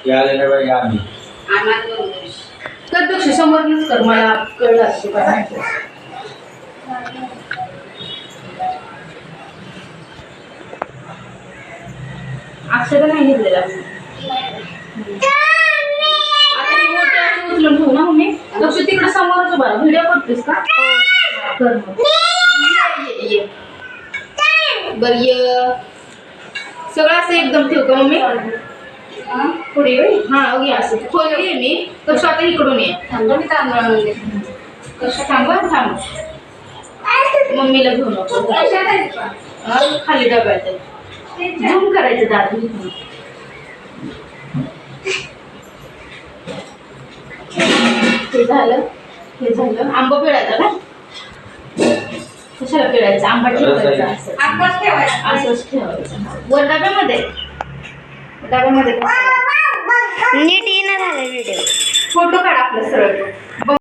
यायला बाई आम्ही तर दक्ष समोरच कर मला कळलं असं काय अक्षर नाही घेतलेला आता हे मोठे असे उचलून ठेवू ना मम्मी दक्ष तिकडे समोरच बरं व्हिडिओ करतेस का कर मग ये बर ये सगळं असं एकदम ठेवू का मम्मी पुढे हा घे असं खोलली मी तर स्वतः इकडून ये मी तांदूळ कसं थांबा थांब मम्मीला घेऊन खाली डब्यात झूम करायचं दादू हे झालं आंबा पिळायचा ना कशाला पिळायचं आंबा ठेवायचा असंच ठेवायचं वर डब्यामध्ये नीट येणं झालं व्हिडिओ फोटो काढ आपलं सरळ